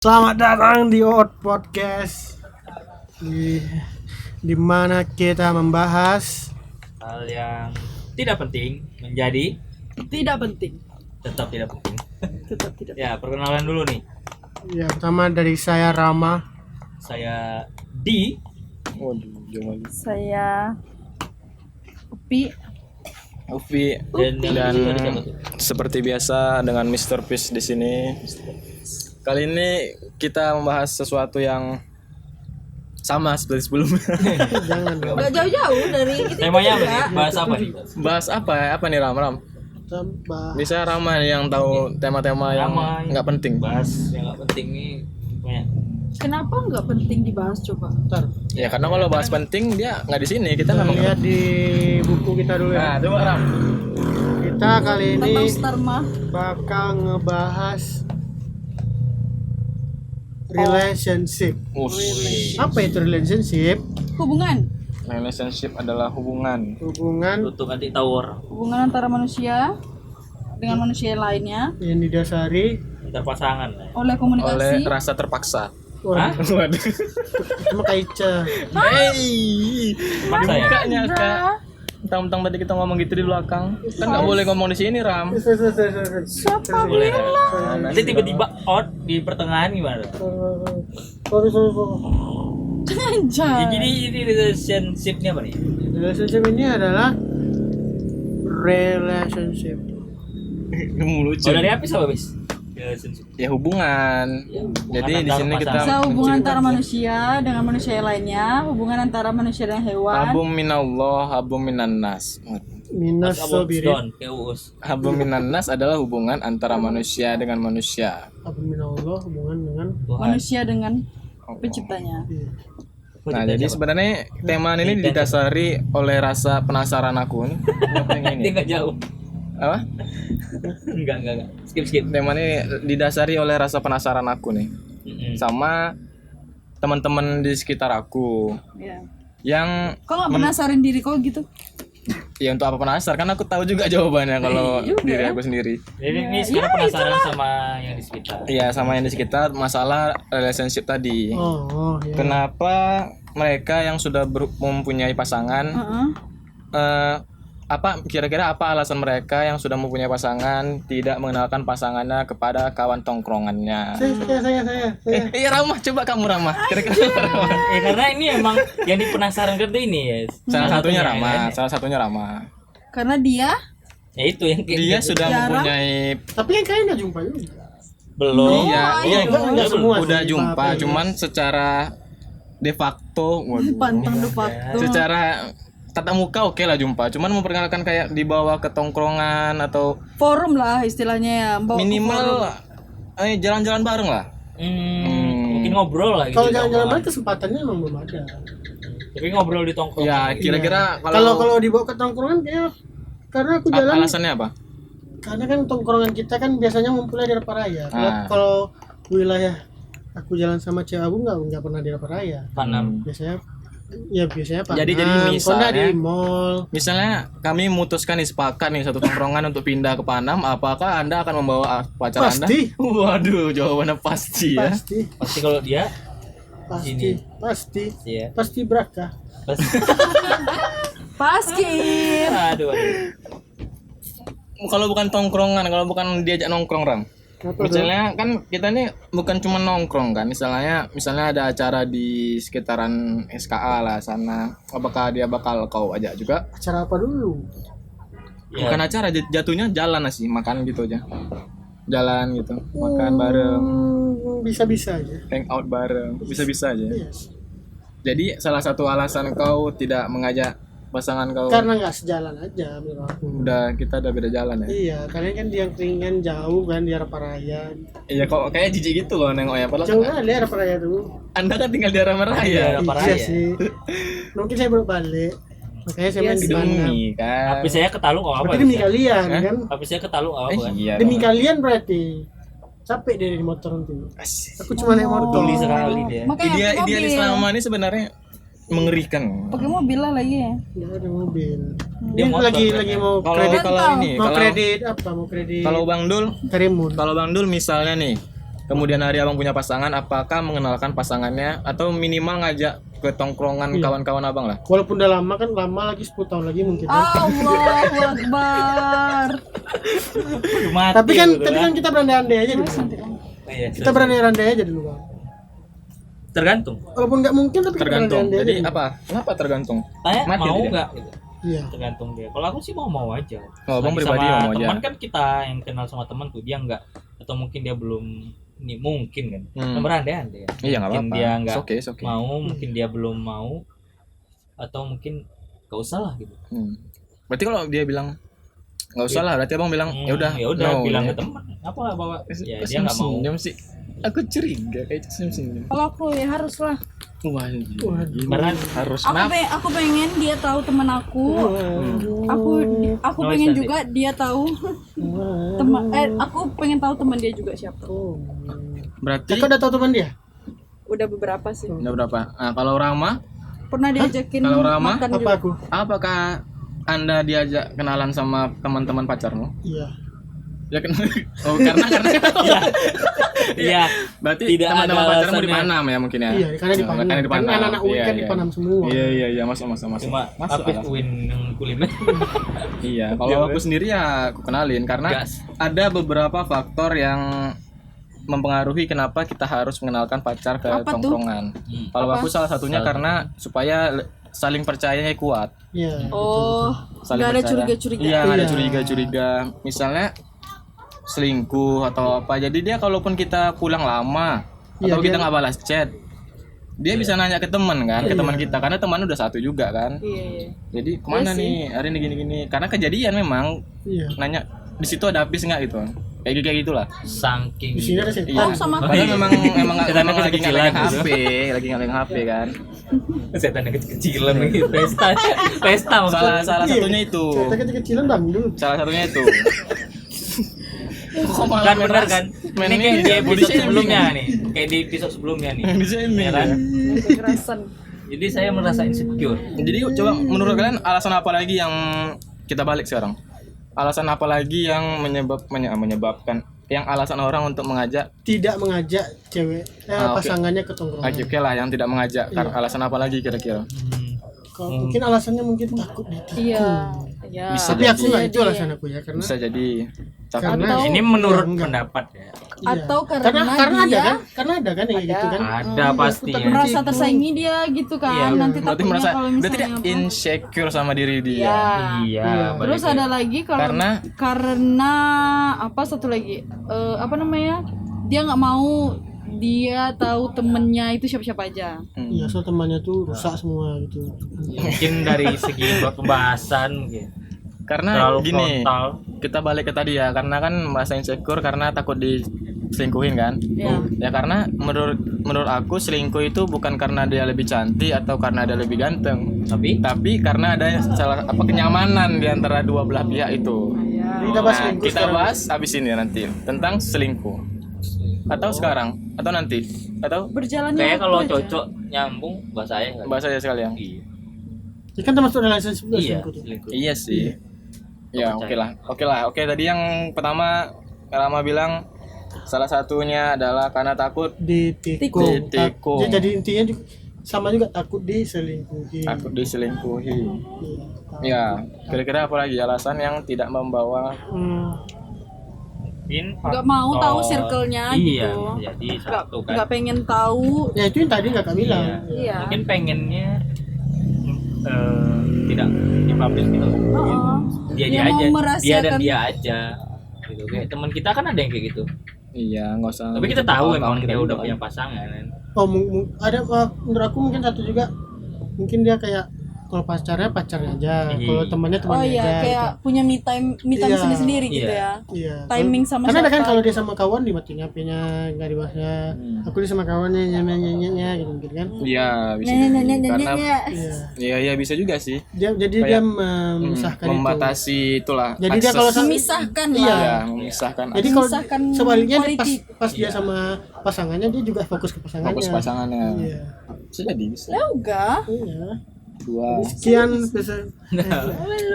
Selamat datang di Out Podcast, di mana kita membahas hal yang tidak penting menjadi Tidak penting. tetap tidak penting. Tetap tidak. Ya, perkenalan dulu nih. ya pertama dari saya Rama. Saya Di. Saya Upi. Dan Dan yang itu ada siapa tuh? seperti biasa dengan Mr. Peace di sini. Kali ini kita membahas sesuatu yang sama seperti sebelumnya. Jangan dong. Gak jauh-jauh dari itu. Temanya apa nih? Bahas apa nih? Bahas apa ya? Apa nih Ram? Tambah. Bisa Rama yang tahu tema-tema yang Rama. nggak penting. Bahas yang nggak penting nih banyak. Kenapa nggak penting dibahas coba? Ntar Ya karena kalau bahas penting dia nggak di sini. Kita kita nggak lihat di buku kita dulu Nah, ya. coba Ram. Kita kali ini Tentang Starma. bakal ngebahas relationship. Apa itu relationship? Hubungan. Relationship adalah hubungan. Hubungan Tutup anti tower Hubungan antara manusia dengan manusia lainnya yang didasari antar pasangan. oleh komunikasi. Oleh rasa terpaksa. Hah? Waduh. itu mah Kaica. Hey, Maksa ya? bukanya Kak. Mentang-mentang tadi kita ngomong gitu di belakang. Kan nggak boleh ngomong di sini Ram. Siapa Boleh. bilang? Nanti tiba-tiba out di pertengahan gimana? Sorry. Anjay. Jadi ini relationship-nya apa nih? Relationship ini adalah relationship. Lucu. Oh, dari apa sih habis? Relationship. Ya hubungan. Ya, hubungan Jadi di antar sini kita pasangan. Bisa hubungan antara manusia dengan manusia yang lainnya, hubungan antara manusia dan hewan. habum minallah, habum minannas. Minus sobiri. Don, kayak Uus. Habum minannas adalah hubungan antara manusia dengan manusia. Allah hubungan dengan Tuhan. Manusia dengan penciptanya. Nah, jadi sebenarnya tema ini didasari oleh rasa penasaran aku nih. Apa yang dia ini? nggak jauh. Apa? Enggak. Skip. Tema ini didasari oleh rasa penasaran aku nih. Mm-mm. Sama teman-teman di sekitar aku Ya. yang Kok nggak penasarin diri kok gitu? ya untuk apa penasaran kan aku tahu juga jawabannya kalau diri aku sendiri. Jadi ini sekarang penasaran sama yang di sekitar. Iya, sama yang di sekitar masalah relationship tadi. oh ya. Kenapa mereka yang sudah mempunyai pasangan Heeh. apa kira-kira apa alasan mereka yang sudah mempunyai pasangan tidak mengenalkan pasangannya kepada kawan tongkrongannya? Saya. Iya Ramah, coba kamu Ramah. Kira-kira Ramah. Karena ini emang yang dipenasaran kerja ini ya. Salah satunya ya, Ramah, kan? salah satunya Ramah. Karena dia Ya itu yang kayak Dia gitu. sudah Jarang. mempunyai Tapi yang kayaknya jumpa juga. belum. iya, enggak semua udah sih, jumpa, tapi- cuman secara de facto, waduh. pantang de facto. Secara tatap muka oke lah jumpa, cuman memperkenalkan kayak dibawa ke tongkrongan atau Forum lah istilahnya ya. Bawa ke forum. minimal jalan-jalan bareng lah. Mungkin ngobrol lah gitu. Kalau di jalan-jalan tongkrongan. bareng kesempatannya emang belum ada. Tapi ngobrol di tongkrongan. Ya kira-kira Kalau dibawa ke tongkrongan kayak karena aku jalan alasannya apa? karena kan tongkrongan kita kan biasanya ngumpulnya di Raparaya. Kalau wilayah aku jalan sama cewek aku nggak pernah di Raparaya. Panam. Biasanya Pak. Jadi misalnya- di mall. Misalnya kami memutuskan nih sepakat nih satu tongkrongan untuk pindah ke Panam, apakah Anda akan membawa pacar Pasti. Anda? Waduh, jawabannya pasti ya. Pasti kalau dia Ini. pasti ya. Braka. Paskin. Aduh. Kalau bukan tongkrongan, kalau bukan diajak nongkrong, Ram. Misalnya kan kita nih bukan cuma nongkrong kan, misalnya ada acara di sekitaran SKA lah sana, apakah dia bakal kau ajak juga? Acara apa dulu? Ya. Bukan acara, jatuhnya jalan sih, makan gitu aja, jalan gitu, makan bareng, Bisa-bisa aja. hangout bareng, bisa-bisa aja. Yes. Jadi salah satu alasan kau tidak mengajak pasangan kau, Karena nggak sejalan aja menurut aku. kita udah beda jalan ya? Iya, kalian kan yang keringan jauh kan di Raparaya. Iya kok kayak jijik gitu loh nengok ya, padahal Jauh kali Raparaya tuh. Anda kan tinggal di Ramaraya. Iya. Raparaya. Iya sih. Mungkin saya belum balik. Makanya saya Iya main di sih. Bandung. Demi kan. Tapi saya ke Talung apa? Berarti demi kalian kan? Tapi saya ke Talung apa? Kan? Iya. Demi dong. kalian berarti. Capek dari motor nanti. Asik. Aku cuma naik motor. Tuli sekali dia. Makanya Dia pakai idealis mobil. lama ini sebenarnya mengerikan. Pakai mobil lah lagi ya. Nggak ada mobil. Dia Ini motor, lagi kan? mau Kalau kredit. kalau ini, Mau kalau kredit apa? Mau kredit kalau Bang Dul, Karimun. kalau Bang Dul misalnya nih kemudian hari abang punya pasangan, apakah mengenalkan pasangannya atau minimal ngajak ke tongkrongan Iya. kawan-kawan abang lah? Walaupun udah lama kan, lama lagi 10 tahun lagi mungkin. Allahu Akbar. Mati Tapi kan gitu tapi kan kita berandai-andai aja dulu. Iya, Kita berandai-andai aja dulu, Bang. tergantung. Walaupun nggak mungkin tapi kita Tergantung. berandai-andai Jadi aja. apa? Kenapa tergantung? Tanya Mati mau dia. nggak gitu. Iya. Tergantung dia. Kalau aku sih mau aja. Oh, abang Lagi pribadi sama mau aja. teman kan kita yang kenal sama teman tuh dia nggak, atau mungkin dia belum, ini mungkin kan. Hmm. Berandai-andai ya. Iya nggak Mungkin apa-apa. dia nggak It's okay. mau, mungkin dia belum mau, atau mungkin gak usah lah gitu. Berarti kalau dia bilang nggak usah lah, berarti abang bilang ya udah. Ya udah no, bilang ya. ke teman. Apa bawa? Ya Kok dia nggak mau. senyum sih. Aku curiga kayak senyum. Kalau aku ya harus lah. Wah, ini Beneran. harus Aku pengen dia tahu teman aku. Aku Noise pengen nanti. juga dia tahu aku pengen tahu teman dia juga siapa. Berarti Kakak udah tahu teman dia? Udah beberapa sih. udah berapa? Nah, kalau Rama, Pernah diajakin Kalau Rama, makan Apa juga. aku? apakah Anda diajak kenalan sama teman-teman pacarmu? Iya. Ya oh, karena Iya. berarti Tidak teman-teman ada pacarmu di alasannya. Panam ya mungkin ya. Iya, karena di Panam. Karena di Kan Panam. anak-anak UI Iya, kan di iya. Panam semua. Iya, masuk. Cuma Masuk. Apis win yang kuliner. Iya, kalau aku sendiri ya aku kenalin karena Gas. ada beberapa faktor yang mempengaruhi kenapa kita harus mengenalkan pacar ke Apa tuh? tongkrongan. Kalau Apa? aku salah satunya karena supaya saling percayanya kuat. Iya. Oh, Saling nggak ada percaya. curiga-curiga. Iya, nggak ada Iya. curiga-curiga. Misalnya selingkuh atau apa. Jadi dia kalaupun kita pulang lama Iya, atau kita dia- nggak balas chat, dia bisa nanya ke teman kan, ke teman kita karena teman udah satu juga kan. Iya. Jadi kemana Iya sih. nih hari ini gini-gini? Karena kejadian memang Iya. nanya di situ ada habis nggak gitu. Kayak gitulah. Saking Di sini ada Iya. setan. Oh, sama aku. Padahal memang Setan lagi nggak kecil-kecilan megang gitu. HP, lagi nggak megang HP kan. setan yang kecil-kecilan gitu. Pesta maksudnya. Salah Iya. satunya itu. Kita kecil-kecilan dangdut. Salah satunya itu. Kok Kan benar kan? Main Ini kayak ini di body episode shaming. sebelumnya nih. Kayak di episode sebelumnya nih. Di sini Ya kan? Kekerasan. Jadi saya merasa insecure. Jadi coba menurut kalian alasan apa lagi yang kita balik sekarang? Alasan apa lagi yang menyebabkan yang alasan orang untuk mengajak Tidak mengajak cewek Oke. pasangannya ke tongkrongan. oke lah yang tidak mengajak karena alasan apa lagi kira-kira? Kalau mungkin alasannya mungkin takut ditikung. Iya. Iya. Bisa Tapi aku nggak Jadi- itu alasan aku ya karena Bisa jadi tapi Karena- Atau- Ini menurut Enggak. pendapat ya. iya. Atau karena ada dia- kan? Karena ada kan yang kayak gitu kan? Ada pasti ya. merasa tersaingi dia gitu kan. Iya, Nanti berarti takutnya merasa kalau berarti misalnya dia apa. insecure sama diri dia. Iya. Iya. Terus balik ada lagi kalau Karena- karena apa satu lagi apa namanya, dia nggak mau dia tahu temennya itu siapa-siapa aja. Iya, so temannya tuh rusak semua gitu. ya, mungkin dari segi pembahasan mungkin Karena terlalu gini, frontal. kita balik ke tadi ya, karena kan merasa insecure karena takut diselingkuhin kan. Iya. Ya karena menurut aku selingkuh itu bukan karena dia lebih cantik atau karena dia lebih ganteng, Tapi karena ada salah apa kenyamanan di antara dua belah pihak itu. Jadi kita bahas Nah, selingkuh kita sekarang. bahas habis ini nanti tentang selingkuh. Atau sekarang atau nanti atau Berjalannya kayak waktu kalau aja. cocok nyambung bahasa saya kan. bahas aja sekalian. Iya. Ya kan termasuk relationship juga Iya, selingkuh tuh. selingkuh. Iya sih. Ya Percaya. oke lah. Oke tadi yang pertama Rama bilang salah satunya adalah karena takut Ditikung. Ditikung. Jadi intinya juga sama juga takut diselingkuhi. takut diselingkuhi. Iya. Ya, kira-kira apa lagi alasan yang tidak membawa Mungkin nggak mau tahu faktor- circle-nya iya, gitu. jadi Nggak satu kan. nggak pengen tahu. Ya itu yang tadi kakak bilang. Iya. Mungkin pengennya tidak dipublish gitu. Heeh. Dia Dia aja, mau dia dan merahasiakan. dia aja. Gitu. Kayak teman kita kan ada yang kayak gitu. Iya, nggak usah. Tapi kita tahu Tahun-tahun emang dia udah juga punya kan. pasangan kan. Oh, ada menurut aku mungkin satu juga mungkin dia kayak kalau pacarnya aja, Iya. kalau temannya Oh temannya iya, aja. kayak punya me time Iya. sendiri-sendiri gitu Iya. ya. Gitu. Iya. Timing sama Karena ada kan siapa. kalau dia sama kawan dimatiin HP-nya, nggak dibahasnya. Aku dia sama kawannya nyanyi gitu mungkin kan. Iya, bisa. Nyanyi, jadi. Karena Iya. iya bisa juga sih. Jadi Kayak, dia memisahkan itu. Membatasi itulah. Jadi dia akses. kalau Memisahkan Iya. lah. Ya, memisahkan Jadi kalau memisahkan sebaliknya dia quality. pas dia sama pasangannya dia juga fokus ke pasangannya. fokus pasangannya. Iya. Bisa jadi bisa. Ya enggak. Iya. Dua Sekian bisa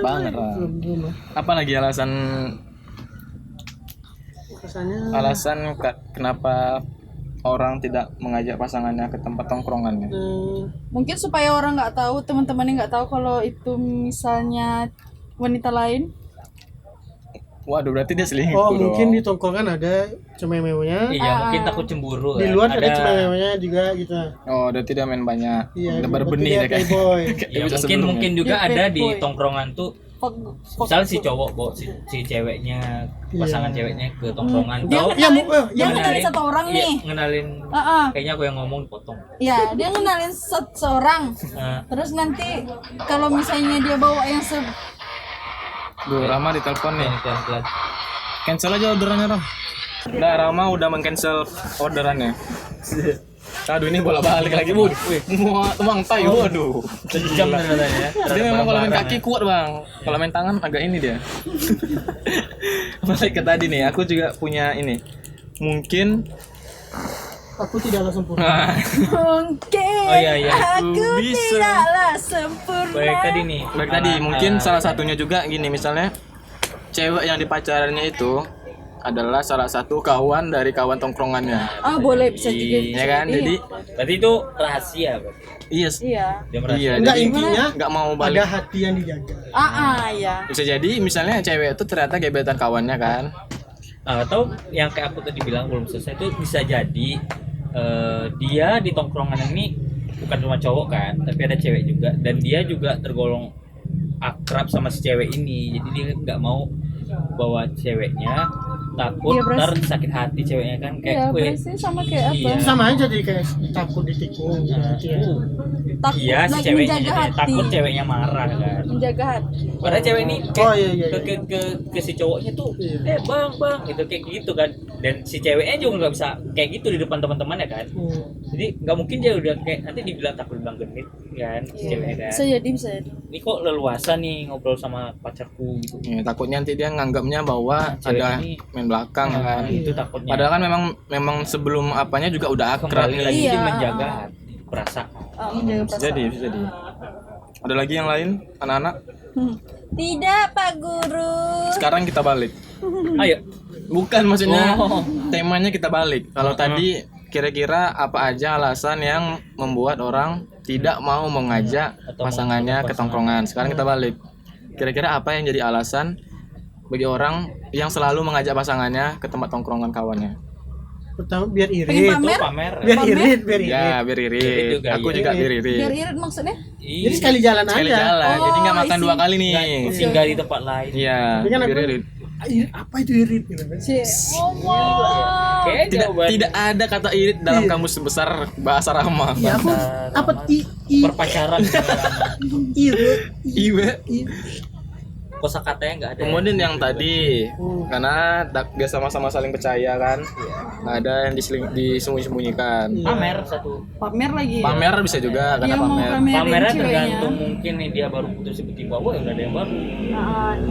banget lah. belum. Apa lagi alasan alasannya kenapa orang tidak mengajak pasangannya ke tempat tongkrongannya. Mungkin supaya orang nggak tahu, teman-temannya nggak tahu kalau itu misalnya wanita lain. Waduh, berarti dia selingkuh. Oh, mungkin dong. di tongkrongan ada cemewanya. Iya, mungkin takut cemburu Di kan. luar ada cemewanya juga gitu. Oh, berarti dia main banyak. Iya, Udah berarti berbenih dia deh kayak. playboy. Ya, mungkin juga Dia ada bad di boy. tongkrongan tuh misalnya si cowok bawa si ceweknya, pasangan ceweknya ke tongkrongan Dia tau dia ngenalin satu orang iya, nih. ngenalin Heeh. kayaknya aku yang ngomong potong. Ya, dia ngenalin seorang. Nah, Terus nanti kalau misalnya dia bawa yang Duh, Rama ditelepon nih. pelan-pelan. Cancel aja orderannya, Ram. Udah, Rama udah meng-cancel orderannya. Aduh, ini bola-balik lagi, Bud. Muat emang tai, waduh. Sejam ternyata ya. Dia memang kalau main kaki kuat, Bang. Kalau main tangan agak ini dia. Balik ke tadi nih, aku juga punya ini. Mungkin Aku tidaklah sempurna. mungkin Oh, iya. aku Bisa. tidaklah sempurna. Baik tadi nih. baik tadi, mungkin salah satunya juga gini, misalnya cewek yang dipacarannya itu adalah salah satu kawan dari kawan tongkrongannya. Ah, boleh bisa juga. Ya kan? Iya. Jadi Berarti itu rahasia berarti. iya. Iya. Dia merasa. Iya, Enggak, jadi intinya nggak mau ada balik. hati yang dijaga. Ya. Bisa jadi misalnya cewek itu ternyata gebetan kawannya kan. Atau yang kayak aku tadi bilang belum selesai itu bisa jadi dia di tongkrongan ini bukan cuma cowok kan, tapi ada cewek juga dan dia juga tergolong akrab sama si cewek ini. Jadi dia nggak mau bawa ceweknya, takut Iya, berarti- ntar sakit hati ceweknya kan Iya, kayak weh. berarti sama kayak apa? Iya. Itu sama aja jadi kayak takut ditikung gitu ya. Takut Iya si lagi ceweknya menjaga jadi hati. takut ceweknya marah kan. Menjaga hati. Padahal cewek ini Oh, iya, iya, ke si cowoknya tuh Iya. bang gitu kayak gitu kan, dan si ceweknya juga nggak bisa kayak gitu di depan teman-temannya kan. Jadi nggak mungkin dia udah kayak nanti dibilang takut bilang genit kan si ceweknya kan. Bisa jadi, bisa jadi. Ini kok leluasa nih ngobrol sama pacarku gitu. Ya, takutnya nanti dia nganggapnya bahwa Cewek ada ini- main belakang kan. Itu takutnya. Padahal kan memang sebelum apanya juga udah akrab kembali lagi nih. Iya. dia menjaga hati, perasaan. Menjaga Bisa perasaan. jadi, bisa jadi. Ada lagi yang lain, anak-anak? Tidak, Pak Guru. Sekarang kita balik. Ayo. Bukan maksudnya Oh. temanya kita balik. Kalau tadi kira-kira apa aja alasan yang membuat orang tidak mau mengajak Atau pasangannya ke pasangan. tongkrongan. Sekarang kita balik. Kira-kira apa yang jadi alasan bagi orang yang selalu mengajak pasangannya ke tempat tongkrongan kawannya? Pertama biar Pengen irit. pamer? Pamer. Biar Pamer? irit, biar irit. Ya, biar Irit irit. juga, Aku iya. juga biar irit. Biar irit maksudnya? Jadi sekali jalan Sekali aja. jalan, jadi nggak Oh, makan isi. dua kali nih. Singgah di tempat lain. Iya, Tapi kan biar aku- irit. Irit, apa itu irit gitu kan? Oh, wow. Kayak Tidak jawaban tidak ada kata irit dalam Iya. kamus besar bahasa Rama. Ya aku Bahasa apa Rama. i perpacaran. irit. Iwe. Kosa katanya nggak ada. Kemudian yang tadi karena dia sama-sama saling percaya kan, nggak ada yang disembunyi-sembunyikan. Pamer satu. Pamer lagi. Pamer bisa juga Dia karena mau pamer. pamerin Pamernya ceweknya. tergantung mungkin nih dia baru putus tiba-tiba wah udah ada yang baru.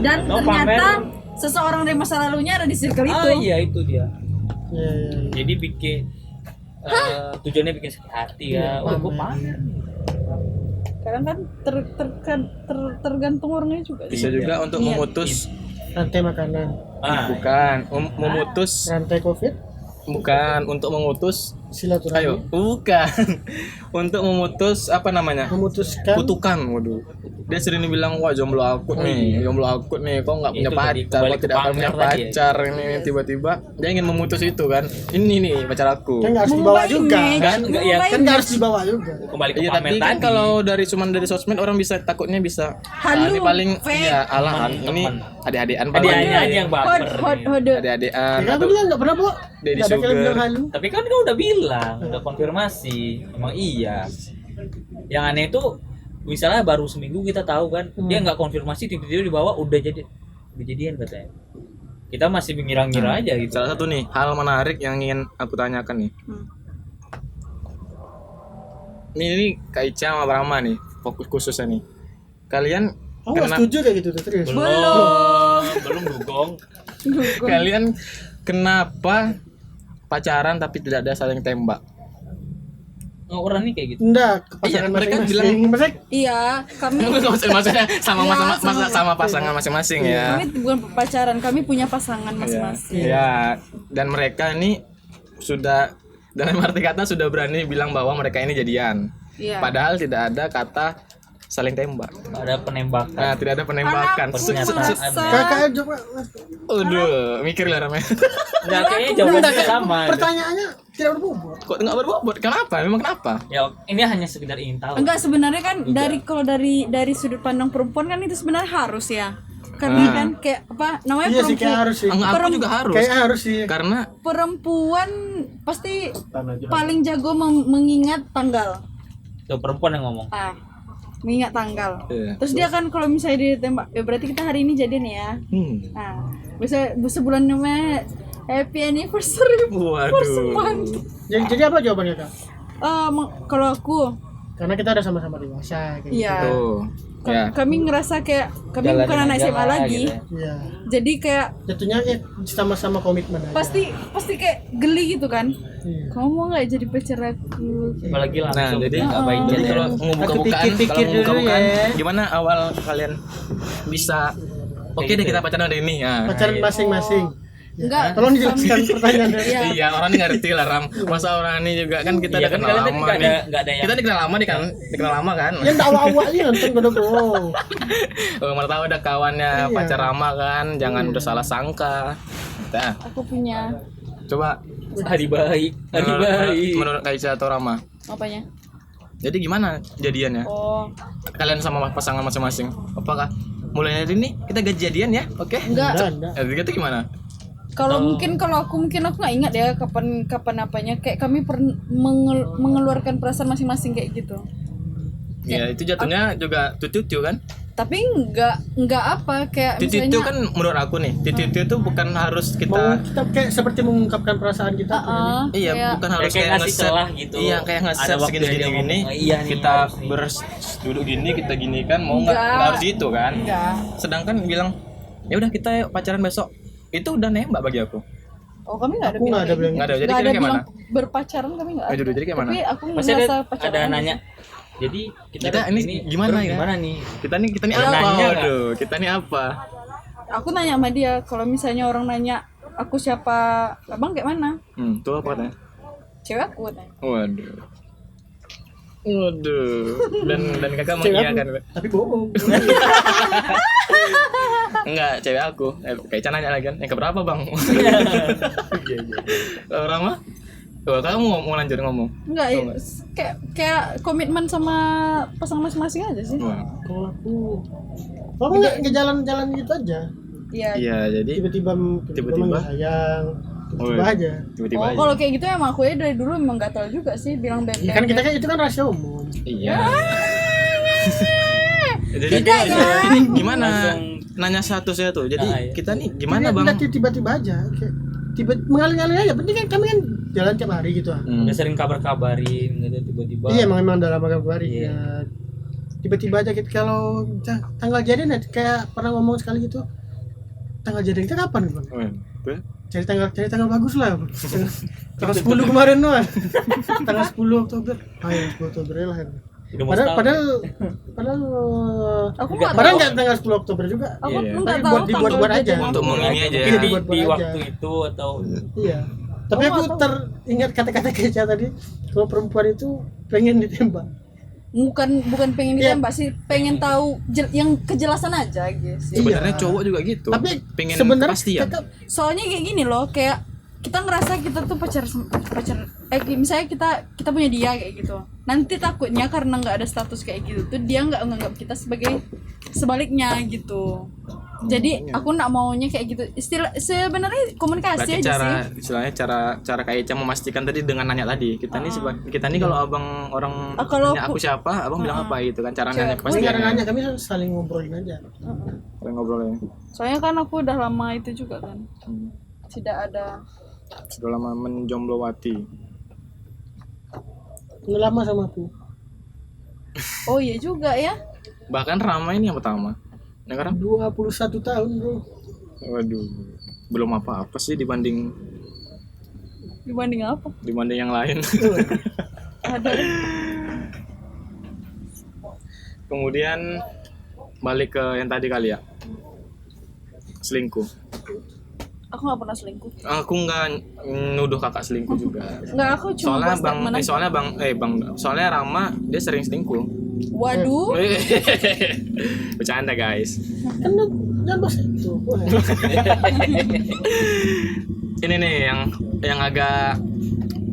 Dan Atau ternyata pamer. seseorang dari masa lalunya ada di circle itu. Iya itu dia. Ya, ya. Jadi bikin tujuannya bikin sakit hati ya. Oh, gue pamer. Sekarang kan tergantung orangnya juga. Bisa juga untuk Iya. memutus, Rantai makanan, Ah, bukan memutus, rantai covid, bukan untuk memutus. silaturahmi, Ayo, bukan untuk memutus apa namanya? memutuskan Kutukan, waduh. Dia sering bilang, wah jomblo akut nih, jomblo akut nih, kok nggak punya Itu tadi, pacar, kembali kok ke tidak akan punya pamer tadi ya. pacar ini tiba-tiba dia ingin memutus itu kan. Ini nih pacar aku. kan nggak harus dibawa Mengubah juga, image, Kan, nggak, ya, mengubah kan nggak harus image. dibawa juga. kembali ke Iya, pamer tapi kan tadi. kalau cuman dari sosmed orang bisa takutnya bisa Halu, ini paling fake. ya alahan Teman, ini teman. adik-adikan Dia paling aja yang baper. Hode. adik-adikan Ya, aku atau bilang nggak pernah bawa, Daddy nggak ada film sugar. bilang halu. Tapi kan kau udah bilang, udah konfirmasi, emang iya. Yang aneh itu misalnya baru seminggu kita tahu kan, dia nggak konfirmasi tiba-tiba dibawa udah jadian katanya. Kita masih mengira-ngira aja gitu. salah satu nih hal menarik yang ingin aku tanyakan nih. Ini Kak Ica sama Brahma nih, fokus khususnya nih. Kalian Aku nggak setuju kayak gitu tuh, serius. Belum dugong. kenapa pacaran tapi tidak ada saling tembak? orang nih kayak gitu. Enggak, ke pasangan Iya, mereka masing-masing. Maksudnya Iya, kami Maksudnya sama Ya, sama pasangan masing-masing ya. kami bukan pacaran, kami punya pasangan masing-masing. Ya, dan mereka ini sudah dalam arti kata sudah berani bilang bahwa mereka ini jadian. Iya. Padahal tidak ada kata saling tembak. Ada penembakan. Nah, tidak ada penembakan. Pernyataan. kakak aja Pak. Aduh, mikir lah Rame. Enggak, kayaknya jawabannya sama. Pertanyaannya tidak berbobot. Kok nggak berbobot? Kenapa? Memang kenapa? Ya, ini hanya sekedar ingin tahu. Enggak, sebenarnya kan kalau dari sudut pandang perempuan kan itu sebenarnya harus ya. Karena kan kayak apa namanya Iya sih kayak harus sih. Enggak, aku juga harus. Kayak harus sih. Karena perempuan pasti paling jago mengingat tanggal. Tuh perempuan yang ngomong. Mengingat tanggal. Iya. Terus dia kan kalau misalnya ditembak, ya berarti kita hari ini jadian ya. Nah, bisa sebulan namanya happy anniversary. waduh. Jadi apa jawabannya Kak? Kalau aku, Karena kita udah sama-sama dewasa kayak iya. Tuh. Ya. Kami ngerasa kayak kami Jalanin bukan anak aja SMA lah, lagi. gitu ya. gitu. Iya. Jadi kayak Jatuhnya ya sama-sama komitmen aja. pasti kayak geli gitu kan. Iya. Kamu mau nggak jadi pacar aku? Apalagi langsung. Nah, jadi nggak baik jadi jadi. kalau Aku ngebuka-bukaan, pikir-pikir dulu ya. gimana awal kalian bisa oke deh kita pacaran hari ini ya. Pacaran masing-masing. Enggak. Tolong dijelaskan pertanyaannya. Iya. Iya, orang ini ngerti lah Ram. Masa orang ini juga kan kita Iya udah kan kenal kalian tadi lama nggak nih. ada yang Kita dikenal lama nih kan, dikenal lama kan. Ya enggak awal-awal aja nonton godok. Mana tahu ada kawannya Iya. pacar lama kan, jangan udah salah sangka. Nah, Aku punya coba Hari baik, hari baik. menurut Kaisa atau Rama. apanya? Jadi gimana jadiannya? Oh, Kalian sama pasangan masing-masing. Apakah mulai dari ini kita jadian ya? Oke? enggak. Enggak. Jadi itu gimana? Kalau aku nggak ingat ya kapan apanya. Kayak kami mengeluarkan perasaan masing-masing kayak gitu. Ya, itu jatuhnya juga tutu kan? Tapi enggak apa kayak Tutu misalnya kan menurut aku nih, tutu itu bukan harus Mau kita kita kayak seperti mengungkapkan perasaan kita. iya, kayak- bukan harus kayak kayak ngasih nge-set. celah gitu. Iya, kayak Ada nge-set waktu segini dia gini ngomong, gini. iya nih, Kita harus nih. duduk gini, kita gini kan mau Enggak. nggak harus gitu kan? enggak. Sedangkan bilang ya udah kita yuk pacaran besok. Itu udah nembak bagi aku. Oh, kami enggak ada Aku nggak ada bilang. Nggak ada. Jadi Nggak kira ada kayak bilang mana? berpacaran kami enggak ada. Jadi kayak mana? Tapi aku Pasti ngerasa ada pacaran. nanya. Jadi Kita ini gimana ya? Gimana nih? Kita nih Ya, apa? nanya nggak? Waduh, kita nih apa? Aku nanya sama dia, kalau misalnya orang nanya aku siapa, abang kayak mana? Tuh apa katanya? Cewek aku katanya. Waduh. Waduh. Dan kakak Cewek mengiyakan. Tapi bohong. Enggak, cewek aku. Kayak Chan nanya lagi kan. Yang keberapa, Bang? Orang mah? Tuh, kamu mau lanjut ngomong. Enggak, kayak komitmen sama pasangan masing-masing aja sih. Wah. Kalau aku nggak jalan-jalan gitu aja. Iya. Iya, jadi Tiba-tiba Tiba-tiba? manggil sayang. Tiba-tiba Oh, aja. tiba-tiba Oh, aja. kalau kayak gitu emang aku ya dari dulu emang gatal juga sih bilang bebek. Ya kan kita kan itu kan rahasia umum. Iya. Jadi Tidak, jadi gimana? Langsung. Nanya satu saya tuh. Jadi Ah, iya. kita nih gimana, Jadi, Bang? nanti tiba-tiba aja. Kayak mengalir-ngalir aja. Penting kan kami kan jalan tiap hari gitu. Udah sering kabarin gitu tiba-tiba. Iya emang dalam agama hari. Iya. Ya. Tiba-tiba aja gitu kalau tanggal jadian ya, kayak pernah ngomong sekali gitu. Tanggal jadian kita kapan gitu? Tuh. Cari tanggal bagus lah. Tanggal 10 kemarin doang. Tanggal 10 Oktober. Ayo 10 Oktober lah. Udah mau Padahal setahun. Aku nggak padahal tahu. nggak tanggal 10 Oktober juga. Aku Iya. nggak Tapi tahu dibuat tanggal aja. jadian Untuk aku. mengini aja. Mungkin Iya, di dibuat-buat aja. waktu itu atau Iya. Tapi Oh, aku nggak tahu. teringat kata-kata Keca tadi, kalau perempuan itu pengen ditembak. bukan pengen Iya. ditembak sih, pengen tahu yang kejelasan aja guys. Sebenarnya Iya. cowok juga gitu. Tapi pengen sebenarnya kepastian. tetap Soalnya kayak gini loh, kayak kita ngerasa kita tuh pacar misalnya kita punya dia kayak gitu. Nanti takutnya karena nggak ada status kayak gitu tuh dia nggak menganggap kita sebagai sebaliknya gitu. Jadi aku nggak maunya kayak gitu. Sebenarnya komunikasi Berarti aja cara sih. istilahnya cara kayak Ica memastikan tadi dengan nanya tadi. Kita nih kita nih kalau abang orang kalau nanya aku siapa, abang bilang apa gitu kan cara nanya kami pasti nggak nanya, kami saling ngobrolin aja. ngobrolnya. Soalnya kan aku udah lama itu juga kan. Tidak ada. Sudah lama menjomblowati. Udah lama sama aku. Oh iya juga ya. Bahkan Rama ini yang pertama. Yang sekarang 21 tahun bro. waduh, belum apa-apa sih dibanding Dibanding apa? yang lain. sadar. Kemudian balik ke yang tadi kali ya, selingkuh. Aku nggak pernah selingkuh. Aku nggak nuduh kakak selingkuh juga. Nggak, aku cuma Soalnya buat bang, statement aja. soalnya Rama dia sering selingkuh. Waduh. Bercanda guys. Kan jangan bahas itu. Ini nih yang agak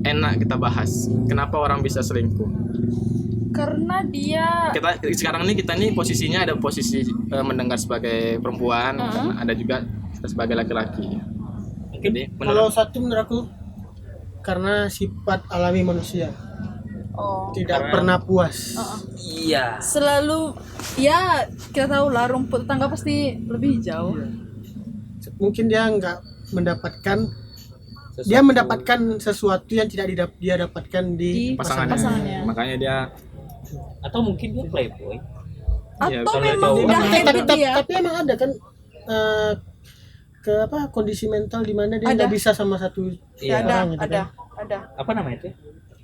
enak kita bahas. Kenapa orang bisa selingkuh? Karena dia Sekarang nih posisinya ada posisi mendengar sebagai perempuan, dan ada juga sebagai laki-laki. Jadi Kalau satu menurut aku karena sifat alami manusia tidak pernah puas. Iya. selalu ya kita tahu lah rumput tetangga pasti lebih hijau. Mungkin dia nggak mendapatkan Sesuatu. dia mendapatkan sesuatu yang tidak dia dapatkan di Di pasangannya. Makanya dia Atau mungkin dia playboy. Iya, Atau kalau memang cowok. udah tapi, habit dia. tapi emang ada kan ke kondisi mental di mana dia Ada. nggak bisa sama satu Iya. orang gitu ada kan. Apa namanya itu?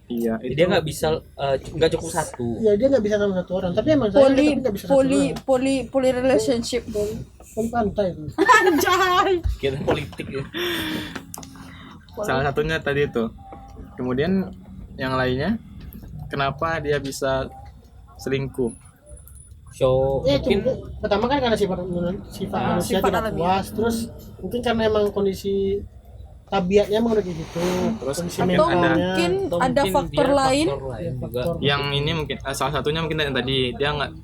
iya Jadi itu dia nggak bisa nggak cukup satu. Ya dia nggak bisa sama satu orang, tapi emang saya poli tapi nggak bisa sama satu poli orang. poli relationship. Poli pantai tuh. Anjay. Kita politik ya. salah satunya tadi itu. Kemudian yang lainnya, kenapa dia bisa selingkuh? Show Ya itu mungkin pertama kan karena sifat manusia sifat tidak alami. puas, terus mungkin karena emang kondisi tabiatnya emang udah kayak gitu, Terus kondisi mungkin Atau mentalnya. mungkin atau ada mungkin faktor dia lain. faktor lain juga. faktor. Yang ini mungkin salah satunya mungkin yang tadi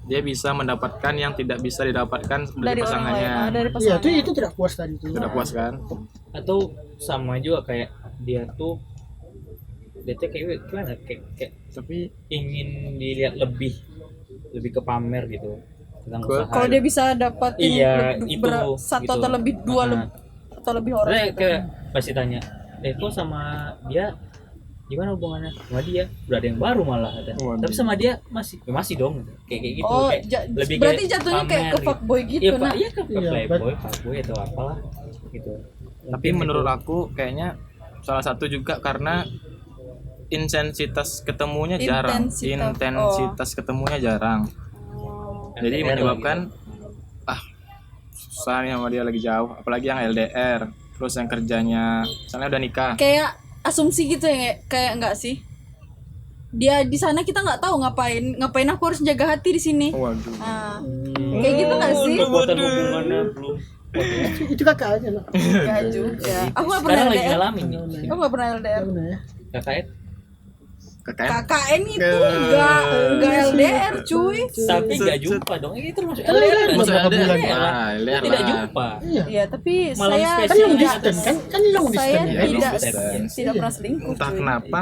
dia bisa mendapatkan yang tidak bisa didapatkan dari Dari orang lain, pasangannya. dari Iya pasangannya. itu tidak puas tadi itu. Sudah puas kan? Atau sama juga kayak dia tuh kayak gimana kayak Tapi ingin dilihat lebih ke pamer gitu tentang Gua- usaha. Kalau dia bisa dapatin Iya, itu, satu gitu. atau lebih dua Nah. atau lebih orang. Soalnya kayak pasti tanya, kok sama dia gimana hubungannya? Sama dia udah ada yang baru malah ada. Waduh. Tapi sama dia masih dong kayak gitu. Oh, kayak lebih berarti kayak jatuhnya kayak ke pamer fuckboy gitu. Iya, Pak. Nah, Iya, ke Iya, fuckboy atau apalah gitu. tapi Mungkin menurut itu. aku kayaknya salah satu juga karena intensitas ketemunya jarang. Intensitas. Intensitas ketemunya jarang. Jadi LDR menyebabkan susah nih sama dia lagi jauh, apalagi yang LDR, terus yang kerjanya misalnya udah nikah. kayak asumsi gitu ya, kayak enggak sih? Dia di sana kita nggak tahu ngapain aku harus jaga hati di sini. Waduh. Nah, kayak gitu nggak sih? Kekuatan hubungannya belum. Itu kakak aja nak. Ya juga. Aku nggak pernah Sekarang lagi LDR. ngalamin nih. Aku nggak pernah LDR. Mana ya? KKN. KKN. KKN itu enggak LDR cuy. Tapi nggak jumpa dong. Ini termasuk Kan LDR Masa berapa LDR? bulan? Ah, LDR Tidak lah. jumpa. Iya. Iya, tapi Malah saya spesial Kan long tidak distance kan long saya distance. Ya, tidak long distance. tidak pernah selingkuh. Entah cuy. kenapa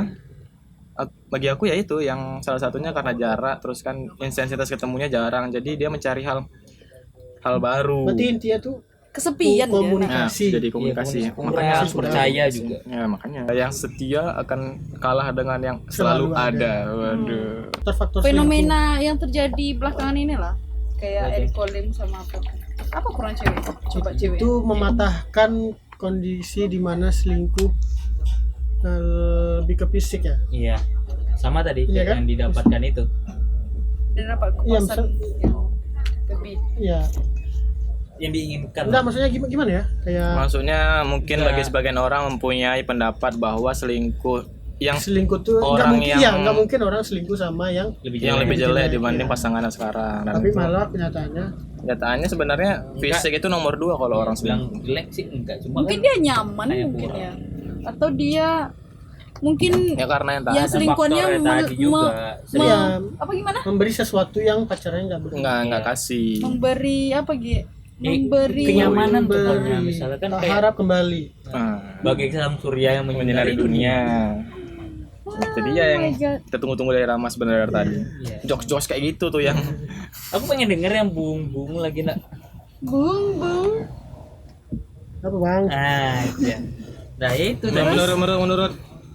bagi aku ya itu yang salah satunya karena jarak, terus kan intensitas ketemunya jarang, jadi dia mencari hal baru. Berarti intinya tuh Kesepian ya. komunikasi. Nah, jadi komunikasi. Iya, Makanya harus percaya juga. Ya makanya yang setia akan kalah dengan yang selalu Selalu ada. ada. Waduh. Faktor Fenomena yang terjadi belakangan ini lah. Kayak Eric Colim sama apa kurang cewek? Coba cewek. itu mematahkan kondisi di mana selingkuh lebih ke fisik ya. Iya. Sama tadi Iya kan? yang didapatkan itu. Dan apa Iya, kepuasan yang lebih Iya. Yang diinginkan. Enggak maksudnya gimana ya? Kayak Maksudnya mungkin Enggak. bagi sebagian orang mempunyai pendapat bahwa selingkuh yang selingkuh tuh nggak orang mungkin yang- ya, nggak mungkin orang selingkuh sama yang lebih jelek jelek, dibanding iya. pasangannya sekarang. Dan tapi itu- malah kenyataannya kenyataannya sebenarnya fisik itu nomor 2 kalau orang bilang selingkuh. jelek sih enggak, cuma mungkin kan dia nyaman kayak mungkin kurang. ya. Atau dia mungkin Ya karena yang yang tadi ada selingkuhannya faktor tadi juga. Iya. apa gimana? memberi sesuatu yang pacarnya nggak beri. nggak kasih. Memberi apa gitu? Eh, Memberi kenyamanan tuh Memberi. contohnya. Misalnya kan Tak kayak harap kembali. bagai sang surya yang Menyinari dunia. Jadi ya yang Oh my God. kita tunggu-tunggu dari Rama sebenarnya dari tadi. Iya. Jokes-jokes kayak gitu tuh yang Aku pengen denger yang bung lagi nak. Bung bung. Apa bang? Ah, iya. Nah itu Nah, terus. menurut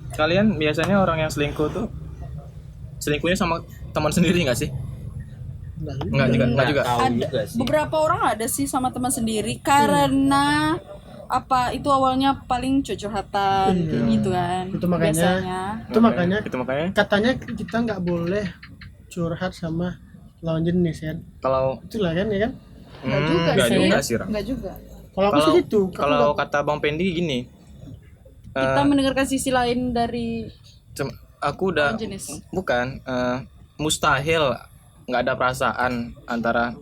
kalian biasanya orang yang selingkuh tuh selingkuhnya sama teman sendiri nggak sih? Enggak juga. Tahu Ada juga sih. beberapa orang ada sih sama teman sendiri karena apa itu awalnya paling curhatan gitu kan. Itu makanya- biasanya. Itu makanya katanya kita nggak boleh curhat sama lawan jenis kan. Kalau Enggak Itulah kan ya kan. juga nggak sih. juga sih, Ram. Enggak juga. Kalau aku sih gitu. Aku Kalau nggak- kata Bang Pendi gini, Kita mendengarkan sisi lain dari aku udah lawan jenis. bukan mustahil nggak ada perasaan antara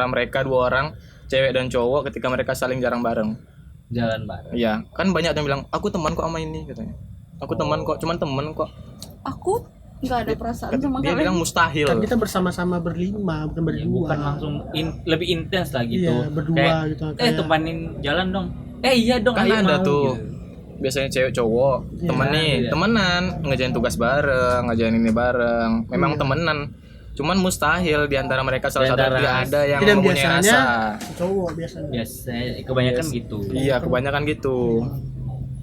mereka dua orang, cewek dan cowok, ketika mereka saling jarang bareng. jalan bareng. Iya, kan banyak yang bilang aku teman kok sama ini katanya. Aku teman kok, cuman teman kok. Aku nggak ada perasaan sama Dia kalian. bilang mustahil. kan kita bersama-sama berlima bukan Ya, berdua. bukan langsung lebih intens lah gitu. Iya, berdua Kayak, gitu, kayak- tempanin jalan dong. Iya dong, Kan ayo ada mau, tuh. gitu. Biasanya cewek cowok temen nih, iya. temenan, ngerjain tugas bareng, ngerjain ini bareng. Memang temenan. Cuman mustahil di antara mereka salah satu Di antara- ada yang Dan mempunyai biasanya rasa. cowok biasanya. Biasanya kebanyakan gitu. Iya, kebanyakan gitu.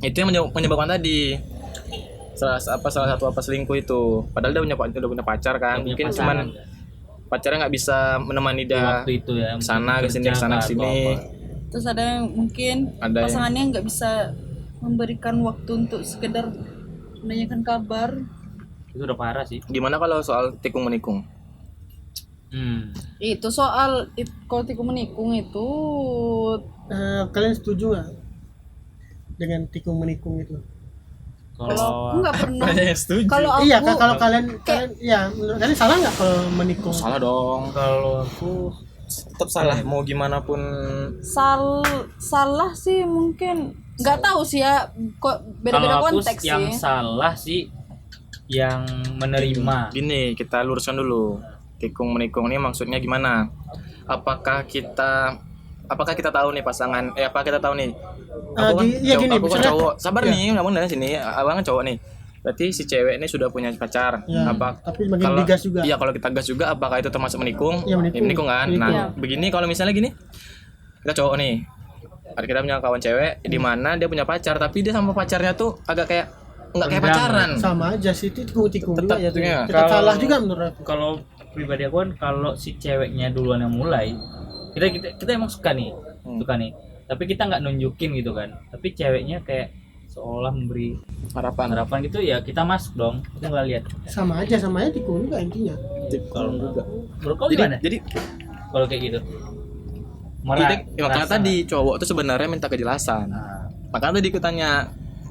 Itu yang menyebabkan tadi salah satu selingkuh itu. Padahal dia udah punya pacar kan. Punya Mungkin pasangan, cuman kan. pacarnya nggak bisa menemani Di dia waktu itu ya. kesana kesini kerja kesana atau kesini. apa. Terus ada yang mungkin Ada yang- pasangannya nggak bisa memberikan waktu untuk sekedar menanyakan kabar. Itu udah parah sih. Gimana kalau soal tikung menikung? Itu soal kalau tikung menikung itu Kalian setuju nggak dengan tikung menikung itu? kalau Kalau aku nggak pernah. Banyak yang setuju. Kalau aku Iya, kalau kalian ya menurut kalian salah nggak kalau menikung? Salah dong. kalau aku Tetap salah mau gimana pun. salah sih mungkin nggak tahu sih ya, kok beda-beda kalau aku konteks yang sih. salah sih yang menerima. Gini, kita luruskan dulu. Tikung menikung ini maksudnya gimana? Apakah kita tahu nih pasangan? Apa kita tahu nih? Aku Iya gini, aku kan misalnya- cowok. Sabar iya. nih, namun dari sini abang kan cowok nih. Berarti si cewek ini sudah punya pacar. Ya, Apa tapi makin digas juga. Iya, kalau kita gas juga apakah itu termasuk menikung? Iya, menikung. Ya, menikung kan. Menikung. Nah, Iya. begini kalau misalnya gini. Kita cowok nih. Kita punya kawan cewek di mana dia punya pacar tapi dia sama pacarnya tuh agak kayak nggak kayak Renggang. pacaran. Sama aja sih itu tikung Tetap juga ya. itu ya. Tetap Kalau- salah juga menurut aku. Kalau pribadi aku kan kalau si ceweknya duluan yang mulai, kita emang suka nih, tapi kita nggak nunjukin gitu kan, tapi ceweknya kayak seolah memberi harapan gitu ya, kita masuk dong, kita nggak lihat. Sama aja tikung juga intinya. Kalau menurut kau gimana Jadi kalau kayak gitu? makanya Merasa tadi cowok tuh sebenarnya minta kejelasan. Nah, Makanya tadi aku tanya,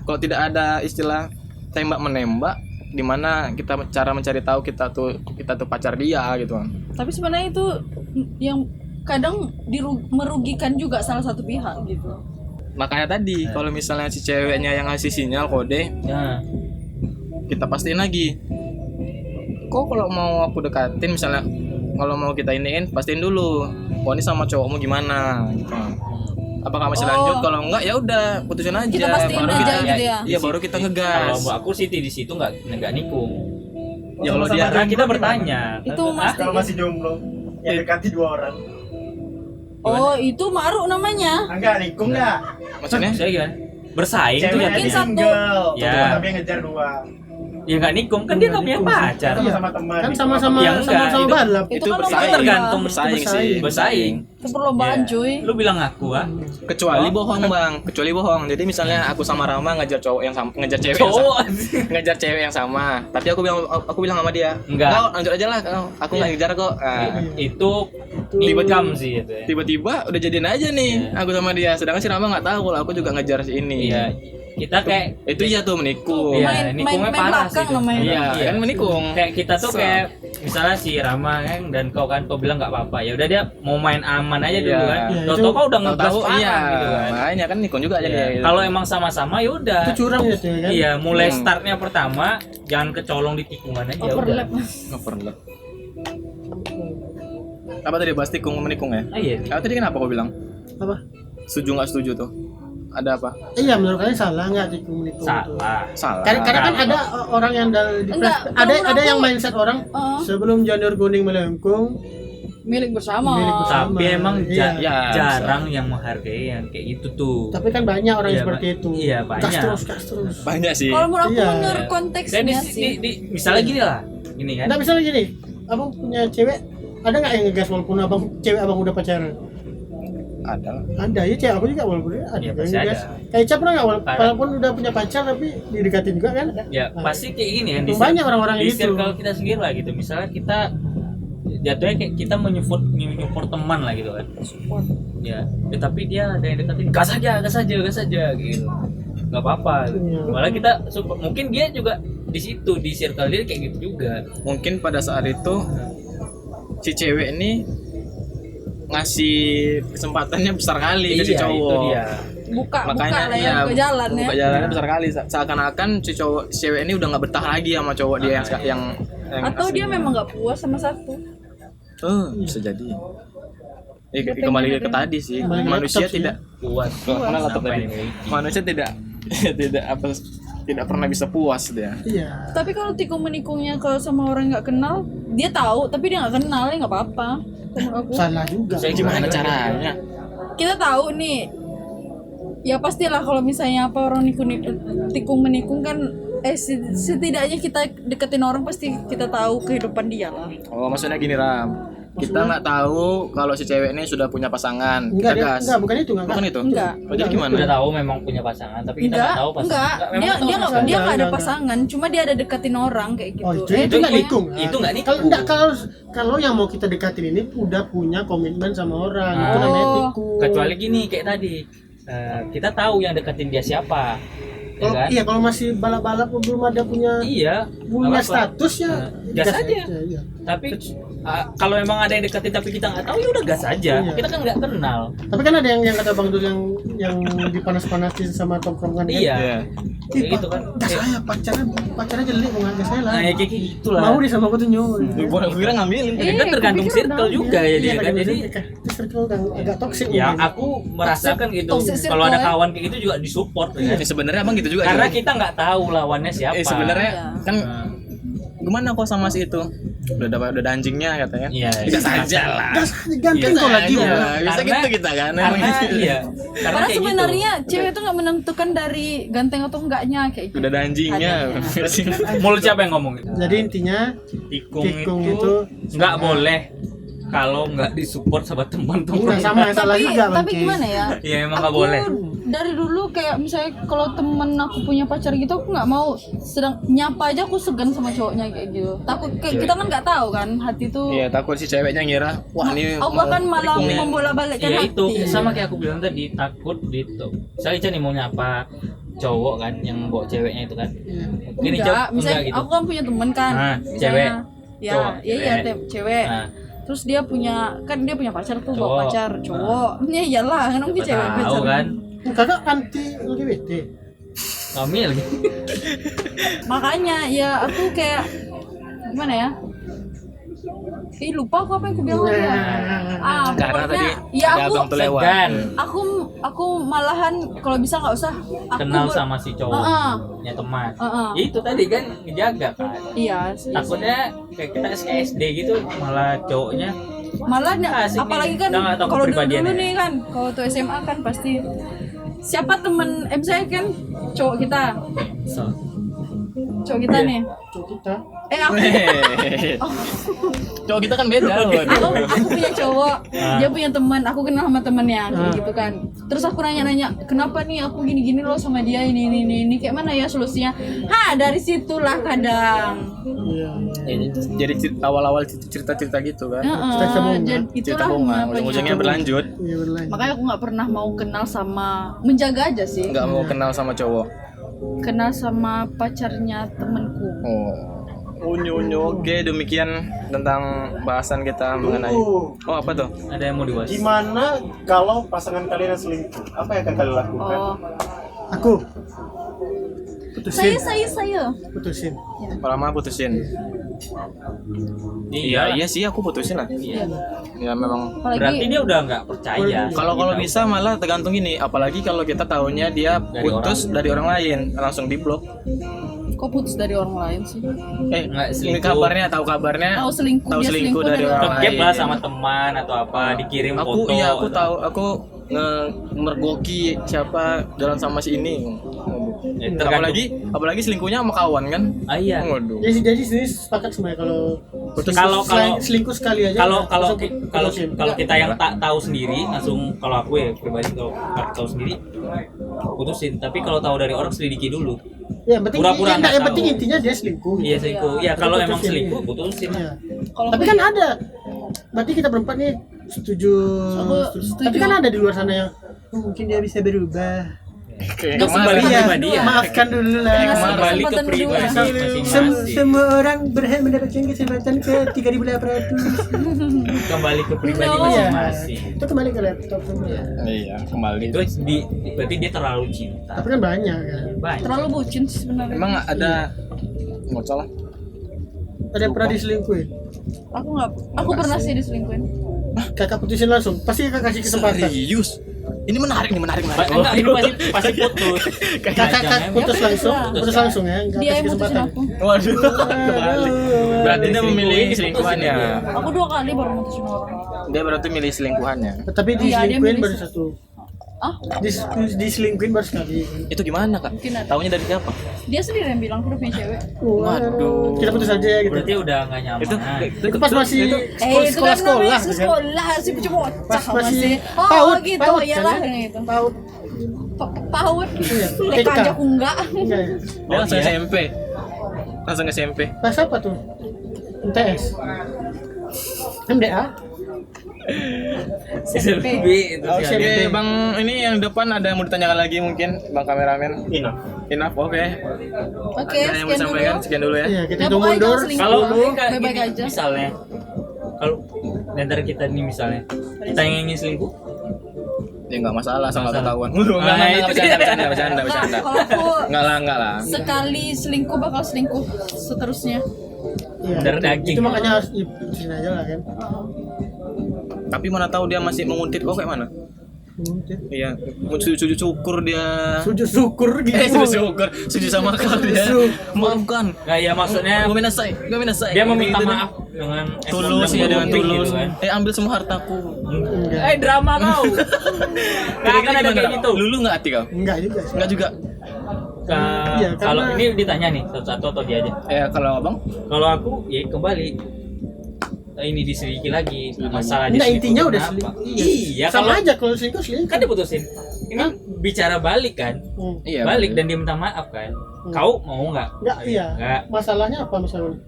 kalau tidak ada istilah tembak menembak, di mana kita cara mencari tahu kita tuh pacar dia gitu kan. Tapi sebenarnya itu yang kadang merugikan juga salah satu pihak gitu. Makanya tadi kalau misalnya si ceweknya yang ngasih sinyal kode, nah, kita pastiin lagi. Kok kalau mau aku dekatin misalnya, kalau mau kita iniin, pastiin dulu. Oh ini sama cowokmu gimana gitu. Apakah masih lanjut? Kalau enggak ya udah putusin aja. Kita pastiin Baru aja kita- gitu ya. Iya, baru kita kalau ngegas. buat aku sih di situ nggak nikung. Ya kalau dia Karena kita bertanya. Itu Ah, masih masih jomblo ya dekati 2 orang oh itu maruk namanya. enggak nikung enggak maksudnya saya gimana? Bersaing tuh cewek ya. Mungkin aja satu. single Ya. tapi yang ngejar 2 Ya nggak nikung kan dia nggak punya pacar. sama teman Kan sama-sama Ya enggak, sama-sama itu- balap. Itu itu kan bersaing. lomba. Tergantung bersaing Itu sih. Bersaing. Itu perlombaan Iya. cuy. Lu bilang aku Kecuali bohong bang, kecuali bohong. Jadi misalnya aku sama Rama ngejar cowok yang sama, ngejar cewek yang cowok. sama, ngejar cewek yang sama. Tapi aku bilang sama dia, Enggak. "Kau lanjut aja lah, aku nggak ngejar kok." Nah, Itu nikam sih itu ya. tiba-tiba udah jadian aja nih aku sama dia. Sedangkan si Rama nggak tahu kalau aku juga ngejar si ini. Iya. Kita kayak Itu iya tuh menikung. Iya, nikungnya parah sih belakang itu. namanya. Iya, kan menikung. Kayak kita tuh kayak misalnya si Rama kan dan kau bilang nggak apa-apa. Ya udah dia mau main aman aja dulu Iya. kan. Iya, Toto itu kau udah ngegas Tahu parah iya, gitu kan. makanya kan nikung juga aja Iya. dia. Gitu. Kalau emang sama-sama ya udah. Itu curang gitu ya kan. Iya, mulai startnya pertama jangan kecolong di tikungan aja udah. Overlap. Overlap. Apa tadi bahas tikung menikung ya? Ah, iya. Tadi kenapa kau bilang? Apa? Setuju nggak setuju tuh? Ada apa? Iya menurut kalian salah nggak tikung menikung itu? Salah. Salah. Karena kan ada orang yang Enggak, ada menurut ada aku- yang mindset orang sebelum janur kuning melengkung Milik bersama. Milik bersama. Tapi emang Iya. Ya, jarang yang menghargai yang kayak gitu tuh. tapi kan banyak orang Iya, yang seperti itu. iya, banyak. Gas terus. banyak sih. Kalau menurut aku Iya. menurut Dan konteksnya sih. misalnya gini lah. Gini kan. Nggak misalnya gini, abang punya cewek, ada nggak yang ngegas walaupun cewek abang udah pacaran? Ada lah. Ada ya cewek aku juga walaupun ada. Iya, yang pasti ada. biasa. Kayak Ica pernah nggak walaupun udah punya pacar tapi didekatin juga kan? Ya pasti kayak gini kan Banyak orang-orang di gitu. circle kita sendiri lah gitu. Misalnya kita jatuhnya kayak kita menyupport teman lah gitu kan. Ya, tapi dia ada yang deketin gas aja gitu. Nggak apa-apa. Iya. Malah kita mungkin dia juga di situ di circle dia kayak gitu juga. Mungkin pada saat itu si cewek ini ngasih kesempatannya besar kali ke si Iya, cowok. itu dia. buka Makanya lah ya, buka jalan ya. buka jalannya besar kali. Seakan-akan si cewek ini udah nggak betah lagi sama cowok dia yang Atau dia memang nggak puas sama satu. bisa jadi. Kembali ke tadi sih, Kembali ke manusia laptop sih. tidak Puas. Mana laptop Sampai tadi? dimiliki. Manusia tidak tidak pernah bisa puas dia. Iya. Tapi kalau tikung menikungnya kalau sama orang nggak kenal, dia tahu tapi dia nggak kenal ya nggak apa-apa. Menurut aku. Salah juga. Saya Gimana juga. caranya? Kita tahu nih. Ya pastilah kalau misalnya apa orang tikung menikung kan setidaknya kita deketin orang pasti kita tahu kehidupan dia lah. Oh, maksudnya gini Ram. Kita nggak tahu kalau si cewek ini sudah punya pasangan. Enggak, Kita gas. enggak, bukan itu, enggak. Bukan itu. Enggak. Oh, jadi gimana? Udah tahu memang punya pasangan tapi kita Enggak, nggak tahu pasangan. enggak. Memang Dia tahu dia nggak pasangan. dia nggak ada Enggak. pasangan, cuma dia ada deketin orang kayak gitu. Oh, itu Eh, enggak pokoknya- nikung. Itu enggak nikung. Kalau enggak kalau yang mau kita dekatin ini udah punya komitmen sama orang, itu Oh. namanya tikung. Kecuali gini kayak tadi kita tahu yang deketin dia siapa. Ya Kalau kan? iya kalau masih balap-balap belum ada punya Iya. punya nggak apa-apa. status ya Gas aja. iya. Tapi kalau emang ada yang deketin tapi kita nggak tahu ya udah gas aja. Iya. Kita kan nggak kenal. Tapi kan ada yang kata Bang Dul yang dipanas-panasin sama tongkrongan kan. Iya. Iya. Ih, Kayak gitu kan. gas saya pacarnya jelek mau nggak saya lah. Nah, ya kayak gitu lah. Mau dia sama aku tuh nyuruh. Gua kira ngambilin. Itu kan tergantung kepikiran circle dong. juga ya dia kan. Jadi itu circle yang agak toksik. ya mungkin. aku merasakan gitu. toxic circle Kalau ada ya. kawan kayak gitu juga disupport ya. Sebenarnya abang gitu juga. Karena Jul. kita nggak tahu lawannya siapa. Sebenarnya Iya. kan Nah, gimana kok sama si itu? Udah anjingnya katanya. Iya. Gas aja lah. gas ganteng Iya, kau lagi Iya, Bang. bisa Karena- gitu kita kan. Karena iya. Karena Karena kayak gitu. sebenarnya cewek itu nggak menentukan dari ganteng atau enggaknya kayak gitu. Udah ada anjingnya. Mulut siapa yang ngomong gitu? Jadi intinya Tikung, tikung itu itu nggak boleh kalau nggak disupport sama teman tuh. enggak sama salah tapi juga tapi Bang. gimana ya? Iya emang nggak Aku boleh. dari dulu kayak misalnya kalau temen aku punya pacar gitu aku nggak mau sedang nyapa aja aku segan sama cowoknya kayak gitu. Takut kayak kita kan nggak tahu kan hati tuh. Iya, takut si ceweknya ngira, wah ini Aku mau akan malah tikung nih. membolak-balikkan Ya hati. itu sama kayak aku bilang tadi takut gitu. Saya Ica nih mau nyapa cowok kan yang bawa ceweknya itu kan. Gini Enggak, misalnya enggak gitu. aku kan punya temen kan. Nah, misalnya, cewek. Ya, Cowok, iya iya cewek. Nah, Terus dia punya pacar tuh Cowok. bawa pacar cowok. Ya iyalah kan dia cewek tahu pacar. kan. Kakak anti LGBT. Kami lagi. Makanya ya aku kayak gimana ya? Lupa aku apa yang aku bilang tadi ya. Karena Pokoknya, tadi ya ada aku abang tuh lewat. Segan. aku malahan kalau bisa nggak usah aku Kenal sama si cowok. Heeh. Punya teman. Heeh. Ya itu tadi kan ngejaga kan. Iya sih. Takutnya kayak kita SD gitu malah cowoknya Malah Asik apalagi nih. kan Udah nggak tahu kalau dulu kepribadiannya. nih kan kalau tuh SMA kan pasti siapa temen saya kan cowok kita so. cowok kita Iya. nih Cuk kita. aku Cowok kita kan beda loh. aku punya cowok Ah. dia punya teman aku kenal sama temennya kayak gitu kan terus aku nanya kenapa nih aku gini loh sama dia ini kayak mana ya solusinya dari situlah kadang Iya. Jadi awal-awal cerita-cerita gitu kan. Cerita bohong, jadi Cerita itulah bohongan, makanya. ujung-ujungnya berlanjut. Iya berlanjut. Makanya aku nggak pernah mau kenal sama menjaga aja sih Nggak mau kenal sama cowok. kenal sama pacarnya temenku. Oh. Unyu. Oke, demikian tentang bahasan kita mengenai. Oh, apa tuh? Ada yang mau dibahas? Gimana kalau pasangan kalian yang selingkuh? Apa yang akan kalian lakukan? Oh, Aku putusin. saya. Putusin. Lama putusin. Iya sih aku putusin lah. Iya. Ya memang. Apalagi Berarti dia udah nggak percaya. Kalau bisa malah tergantung gini, apalagi kalau kita tahunya dia Dari putus dari orang lain, langsung diblok. kok putus dari orang lain sih? Ini Nggak selingkuh. kabarnya, tahu kabarnya. Tahu selingkuh, Tahu dia selingkuh dari orang Kegap lain. lah sama teman atau apa, dikirim Aku foto. iya aku tahu, aku mergoki siapa jalan sama si ini. Tergantung. Apalagi selingkuhnya sama kawan kan. Iya. Waduh. Jadi sini sepakat sebenarnya kalau Kalau selingkuh sekali aja. kalau kalau langsung kalau putusin. kalau kita yang tak tahu sendiri langsung, kalau aku ya pribadi, kalau nggak tahu sendiri putusin. Tapi kalau tahu dari orang selidiki dulu. Ya, yang penting Pura-pura yang nggak penting tahu. intinya dia selingkuh. Iya selingkuh. Ya kalau Putusin, emang selingkuh iya. putusin. Iya. Kalau Tapi aku- kan ada. Berarti kita berempat nih setuju. Aku setuju. Tapi kan ada di luar sana yang mungkin dia bisa berubah. Kayak Nggak kemarin. Kembali ke Iya, pribadi ya. maafkan dulu lah. Ngasih Kembali ke kesempatan pribadi kedua. masing-masing. Semua orang berhak mendapatkan kesempatan ke 3.800. Kembali ke pribadi No. masing-masing. Itu kembali ke laptop semua. Iya, kembali. Itu berarti dia terlalu cinta. Tapi kan banyak kan. Banyak. terlalu bucin sih sebenarnya. Emang ada nggak salah? Ada yang pernah diselingkuhin. Aku pernah sih diselingkuhin. Kakak putusin langsung. Pasti kakak kasih kesempatan. Serius? Ini menarik. Enggak, ini pasti putus. Kakak putus Ya, langsung, udah. putus langsung ya. Enggak Dia kasih yang mutusin kesempatan. aku. Waduh, kembali. Berarti dia memilih Diselingkuhin, selingkuhannya. Aku 2 kali baru mutusin orang. Dia berarti milih selingkuhannya. Tapi Iya, dia diselingkuhin milih baru satu. Ah, Diselingkuhin baru sekali. Itu gimana kak? Mungkin ada. Taunya dari siapa? dia sendiri yang bilang aku udah punya cewek. Waduh. Kita putus aja ya gitu. Berarti udah nggak nyaman. Itu pas masih Itu kan sekolah namanya gitu kan. sekolah sih bocah Pas sama masih sih. PAUD, gitu PAUD ya kan lah ya? gitu. PAUD. PAUD. Iya, Lek TK. aja aku enggak. Enggak ya. Dia langsung iya? SMP. Langsung SMP. Pas apa tuh? MTS. MDA. SMP itu Oh, sih. SMP. Oke, Bang, ini yang depan ada yang mau ditanyakan lagi mungkin, Bang kameramen. Ina. Enough, oke. Oke, Ada yang mau sekian dulu. disampaikan, sekian dulu ya. Iya, kita Ya, hitung pokoknya mundur. jangan selingkuh. Kalau Dulu, ini kayak baik-baik gini, aja. misalnya kalau di antara kita nih misalnya kita yang ingin selingkuh, Ya enggak masalah sama Masalah. ketahuan. Nah, Enggak, itu bercanda, dia. bercanda. Nah, kalau aku Enggak lah. sekali selingkuh bakal selingkuh seterusnya. Iya, Darah itu- daging. Itu makanya harus diputusin aja lah kan. Tapi mana tahu dia masih menguntit kok kayak mana? Iya, sujud syukur dia. Sujud syukur gitu. Sujud sama kau dia. Maafkan. nggak ya maksudnya Gue minasai. dia meminta maaf dengan Tulus ya, dengan gitu tulus. kan. Ambil semua hartaku. Enggak. Drama kau. Karena kan ada Gimana, kayak Kak? gitu. Lulu enggak hati kau? Enggak juga sih. Enggak juga. Iya, Kalau karena- ini ditanya nih satu-satu atau dia aja. Ya kalau abang, Kalau aku ya kembali ini diselidiki lagi masalah Enggak, diselingkuh intinya udah kenapa. selingkuh. Iya, Sama kalau aja kalau selingkuh selingkuh. kan diputusin. Ini bicara balik kan? Hmm. iya. Balik dan dia minta maaf kan? Kau mau nggak? Enggak, iya. Nggak. Masalahnya apa misalnya?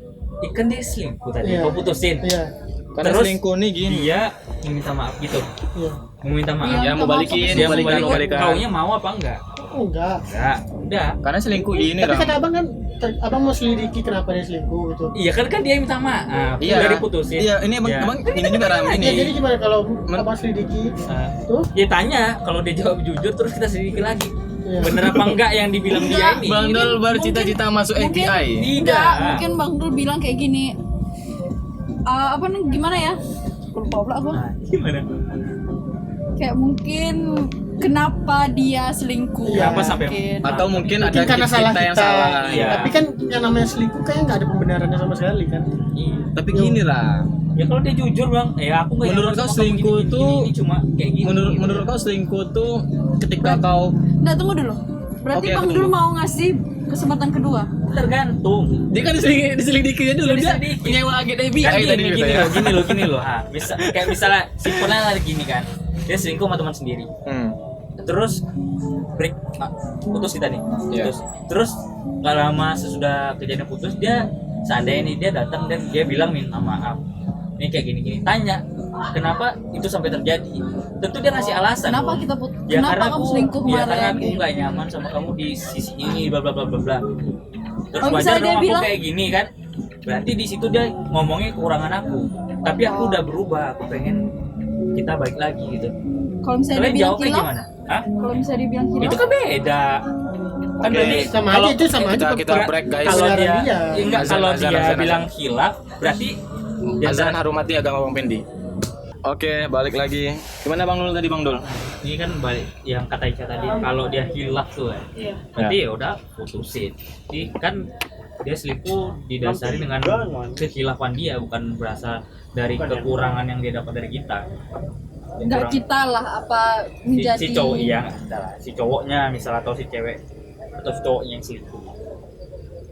Ikan dia selingkuh tadi. Iya. Kau putusin. Iya. Karena Terus selingkuh nih gini. Dia meminta maaf gitu. Iya. Meminta maaf. Iya. Ya mau balikin, Dia mau balikan, mau balikan. balikan. Kaunya mau apa enggak? Enggak. Enggak. Udah. Karena selingkuh gini Tapi Ram. kata abang kan, abang mau selidiki kenapa dia selingkuh gitu. Iya kan dia minta maaf. Iya. Udah diputusin. Iya, ini abang, Ya. abang ini juga Ram ini. Ya, jadi gimana kalau abang selidiki tuh? Ya tanya, kalau dia jawab jujur terus kita selidiki lagi. Iya. Bener apa enggak yang dibilang dia ini? Bang Dol bercita-cita masuk mungkin- FBI. Tidak. Mungkin Bang Dul bilang kayak gini. Apa nih gimana ya? Lupa pula aku. Nah, gimana? Kayak mungkin kenapa dia selingkuh? Iya, apa sampai- Mungkin. Atau mungkin ada Mungkin karena salah kita yang kita. salah. Iya. Tapi kan yang namanya selingkuh kayak nggak ada pembenarannya sama sekali kan. Iya. Tapi gini lah. Ya kalau dia jujur bang, ya aku nggak Menurut yakin kau sama kamu selingkuh gini, tuh- ini cuma kayak gini. Menurut kau selingkuh tuh ketika kau Nggak, tunggu dulu. Berarti Oke, Bang aku Dul tunggu. mau ngasih kesempatan kedua. tergantung. dia kan diselidikinya dulu dia Diselidiki. nyewa agen FBI Kan tadi gini katanya. gini loh. Bisa kayak misalnya simpelnya lagi gini kan, dia selingkuh sama teman sendiri. Terus break, putus kita nih, Iya. putus. Terus gak lama sesudah kejadian putus dia seandainya nih dia datang dan dia bilang minta maaf. Ini kayak gini-gini. Tanya kenapa itu sampai terjadi. Tentu dia ngasih alasan. Kenapa dong. kita Ya kenapa karena kamu aku, selingkuh ya karena kemarin? aku nggak nyaman sama kamu di sisi ini, bla bla bla bla bla. Terus Oh, wajar misalnya dong dia aku bilang- kayak gini kan. Berarti di situ dia ngomongnya kekurangan aku. Tapi aku udah berubah. Aku pengen kita baik lagi gitu. Kalau misalnya dia Kalian bilang jawabnya hilaf, gimana? Hah? kalau misalnya dia bilang hilaf, Itu kan beda. Kan Oke, berarti Sama kalau aja itu sama aja. kita break guys. kalau Kebenaran dia, dia. ya enggak, Azan, kalau azan, dia azan, bilang azan. hilaf berarti dia Azan harumati agama Bang Pendi. Oke, balik lagi. Gimana Bang Dul tadi Bang Dul? ini kan balik yang kata Ica tadi, kalau dia hilaf tuh kan, Iya. berarti ya udah putusin. Jadi kan dia selingkuh didasari dengan kehilafan dia, bukan berasal dari kekurangan yang dia dapat dari kita. Yang nggak kurang- kita lah apa si menjadi cowok iya, si cowoknya misal atau si cewek atau cowoknya yang selingkuh.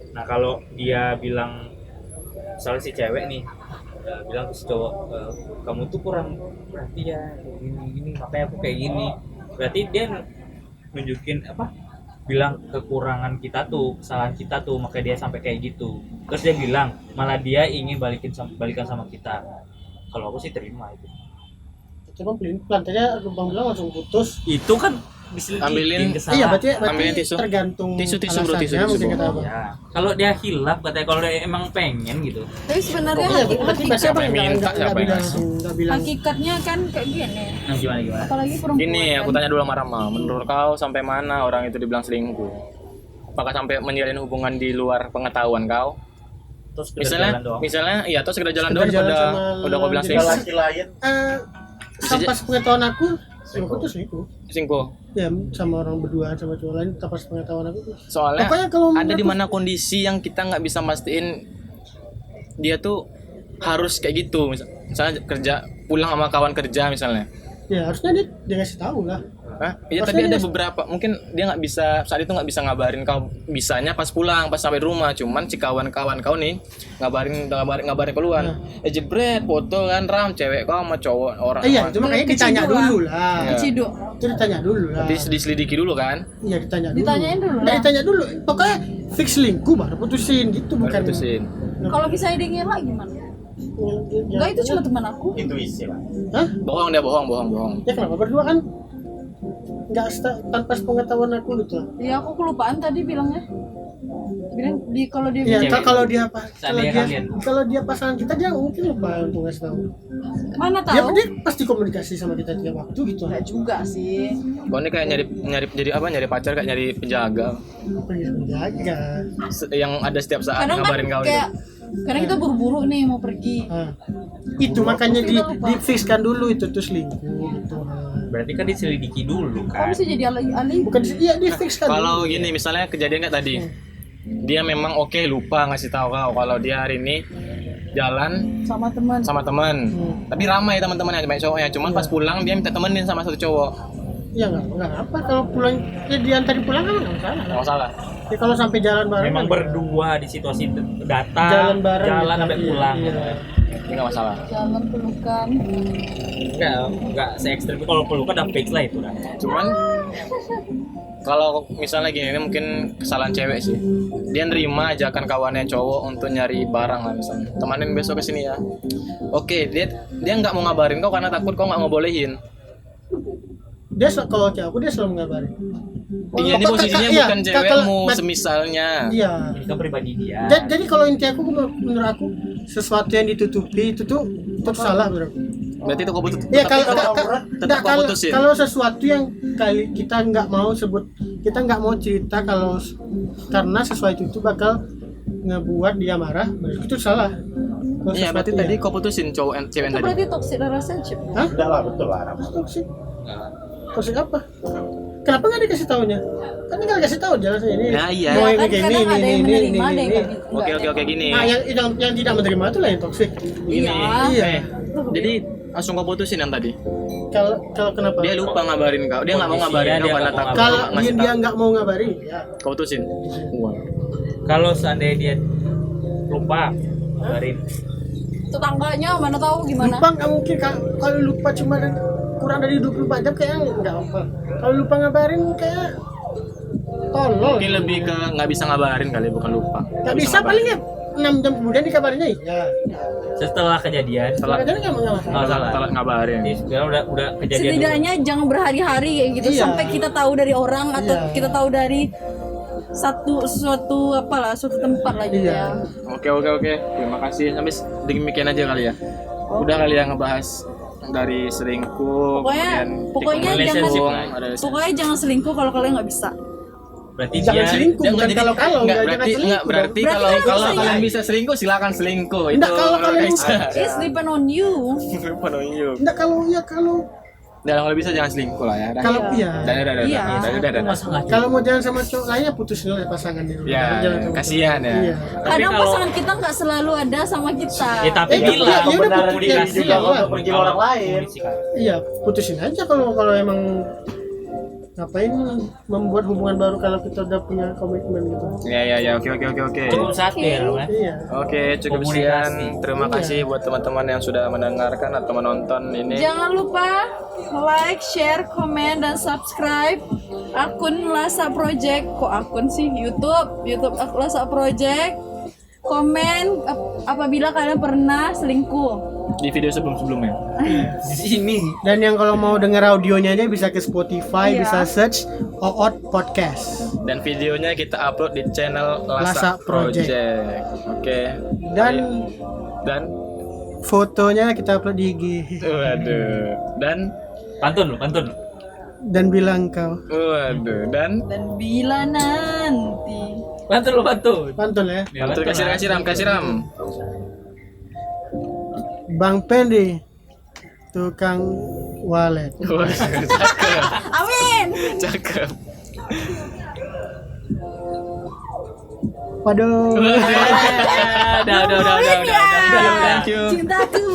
Nah kalau dia bilang, misalnya si cewek nih bilang ke si cowok, kamu tuh kurang perhatian gini makanya aku kayak gini, berarti dia nunjukin apa, bilang kekurangan kita tuh, kesalahan kita tuh, makanya dia sampai kayak gitu. Terus dia bilang malah dia ingin balikan sama kita. Kalau aku sih terima itu. Cuma pelan aja Bang bilang langsung putus. Itu kan Ambilin. diselidikin kesalahan. Iya, berarti Ambilin tisu. tergantung Tisu, bro, alasannya, tisu, mungkin bro. kata Abang. Ya, kalau dia hilaf katanya, kalau dia emang pengen gitu. Tapi sebenarnya Iya, berarti bahasa Siapa yang minta, enggak siapa yang bilang ngasih? enggak bilang. hakikatnya kan kayak gini. Nah gimana? Apalagi perempuan. Gini, aku kan. tanya dulu sama Rama, menurut kau sampai mana orang itu dibilang selingkuh? Apakah sampai menjalin hubungan di luar pengetahuan kau? Terus sekedar jalan doang. Misalnya, iya, atau sekedar jalan Sekedar doang jalan sama udah kau bilang di selingkuh. laki lain Tanpa sepengetahuan aku, selingkuh tuh selingkuh. Selingkuh. Ya sama orang berdua sama cowok lain tanpa sepengetahuan aku tuh. Soalnya Pokoknya kalau ada menurut di aku- mana kondisi yang kita nggak bisa mastiin dia tuh harus kayak gitu. Misalnya kerja pulang sama kawan kerja misalnya. Ya harusnya dia ngasih tahu lah. Hah? Iya, Maksudnya tapi ada dia- beberapa mungkin dia nggak bisa saat itu nggak bisa ngabarin kau, bisanya pas pulang pas sampai rumah, cuman si kawan-kawan kau nih ngabarin keluar. Jebret foto kan Ram cewek kau sama cowok orang. Iya, cuma kayaknya ditanya Keciduk lah. dulu lah. Iya. Keciduk. Itu ditanya dulu lah. Nanti diselidiki dulu kan. Iya ditanya dulu. Ditanyain dulu Nggak, lah. ditanya dulu. Pokoknya fix selingkuh baru putusin gitu bukan. Putusin. Kalau misalnya dia ngelak gimana? Enggak, itu cuma teman aku. intuisi lah. Hah? Bohong dia bohong. Ya kenapa berdua kan? Nggak tanpa sepengetahuan aku gitu. Ya aku kelupaan tadi bilangnya. Bilang kalau dia Iya, bilang, kalau dia apa? Seandainya kalian. Kalau dia pasangan kita dia mungkin lupa untuk ngasih tahu. mana Ya tahu? dia pasti komunikasi sama kita tiap waktu gitu. Enggak juga sih. Kau ini kayak nyari jadi apa? Nyari pacar kayak nyari penjaga Pengen menjaga. yang ada setiap saat Kadang kan ngabarin kau kayak gitu. kadang kita buru-buru nih mau pergi. Ah. Itu makanya di fixkan dulu itu tuh selingkuh gitu. Berarti kan diselidiki dulu Kok kan. bisa jadi alih-alih? Bukan iya di fixkan. Kalau gini misalnya kejadian kayak tadi, dia memang oke lupa ngasih tahu kau kalau dia hari ini jalan Sama teman. sama teman, tapi ramai teman-temannya cuma cowoknya, cuman pas pulang dia minta temenin sama satu cowok. Ya nggak apa kalau pulang ya diantarin pulang kan nggak masalah. Nggak masalah. Ya kalau sampai jalan bareng Memang kan- berdua di situasi datang, jalan bareng jalan gitu. sampai pulang. Iya. Ini nggak masalah. Jalan pelukan. Enggak se-ekstrim itu, kalau pelukan udah fix lah itu dah. Cuman kalau misalnya gini, ini mungkin kesalahan cewek sih. Dia nerima ajakan kawannya cowok untuk nyari barang lah misalnya. Temanin besok ke sini ya. Oke, dia nggak mau ngabarin kau karena takut kau nggak ngebolehin. Kalau kayak aku dia selalu ngabarin. Iya, ini Apa, posisinya iya, bukan kalau- cewekmu semisalnya. Iya. Ini kan pribadi dia. Jadi kalau inti aku menurut aku sesuatu yang ditutupi itu tuh salah menurut aku. Berarti itu kau putus. Ya Tapi kalau kau putusin. kalau sesuatu yang kali kita nggak mau sebut, kita nggak mau cerita kalau karena sesuatu itu bakal ngebuat dia marah, menurut itu salah. Kalau Iya, berarti sesuatu tadi yang- kau putusin cowok cewek yang Itu tadi. berarti toxic relationship. Hah? Udah lah, betul lah. Toxic. Toxic apa? Kenapa nggak dikasih taunya? Kan tinggal kasih tahu jelas ini. Nah, iya. Mau Ya ini kan kayak kadang ini, ada yang ini, menerima, ini, ada yang ini. nggak gitu. Oke, gini. Nah, yang tidak menerima itu lah yang toxic. Iya. Iya. Jadi langsung kau putusin yang tadi. Kalau kenapa? Dia lupa ngabarin kau. Dia nggak mau Kondisinya ngabarin dia kau karena nggak mau takut Kalau kau ngasih dia tahu. nggak mau ngabarin, ya. Kau putusin. Wah. Kalau seandainya dia lupa ngabarin, Tetangganya mana tahu gimana? Lupa nggak mungkin kalau lupa cuma kurang dari 24 jam kayaknya nggak apa. Kalau lupa ngabarin kayak tolol. Mungkin lebih ke nggak bisa ngabarin kali, bukan lupa. Nggak bisa paling ya 6 jam kemudian dikabarinnya iya. setelah kejadian, Setelah kan nggak masalah. masalah. Telat ngabarin. Ini sebenarnya udah kejadian dulu. Setidaknya jangan berhari-hari kayak gitu Iya. sampai kita tahu dari orang atau Iya. kita tahu dari suatu tempat lah gitu Iya. ya. Oke. Terima kasih. Sampai demikian aja kali ya. Udah kali ya ngebahas dari selingkuh, Pokoknya jangan- Pokoknya jangan selingkuh kalau kalian nggak bisa. Berarti Jangan dia selingkuh, bukan kalau enggak jangan berarti selingkuh enggak dong. berarti Berarti kalau kan kalau bisa kalian ya. bisa selingkuh silakan selingkuh. Enggak, kalau menurut kalian Aisyah. It's depend on you. Penuh. Enggak kalau Dan kalau bisa jangan selingkuh lah ya. kalau iya. Iya. itu masalah. Kalau mau jalan sama cowok lainnya putusin oleh pasangan dulu. Ya, Jalan sama kasihan cowok. ya. Iya. Tapi Kadang kalau- pasangan kita nggak selalu ada sama kita. Ya tapi Eh, bilang ya udah, Kebenaran komunikasi diri juga lah. untuk pergi orang lain. Iya, putusin aja kalau emang ngapain membuat hubungan baru kalau kita udah punya komitmen gitu. Ya, oke. Cukup satir kan. Iya. Oke, cukup Komunikasi. sekian. Terima kasih buat teman-teman yang sudah mendengarkan atau menonton ini. Jangan lupa like, share, komen, dan subscribe akun Lasa Project. Kok akun sih? YouTube akun Lasa Project. Komen apabila kalian pernah selingkuh. Di video sebelum-sebelumnya. Ini Dan yang kalau mau denger audionya aja bisa ke Spotify, Iya. bisa search Oot Podcast. Dan videonya kita upload di channel Lasa Lasa Project. Project. Oke. Dan Fotonya kita upload di IG. waduh. pantun lu. Dan bilang kau. Waduh. Dan Bila nanti Pantun ya. Mantul, kasih ram. Bang Pendi, tukang walet. Waduh, cakep. Amin. Cakep. Waduh. Udah. Amin ya. Thank you. Cintaku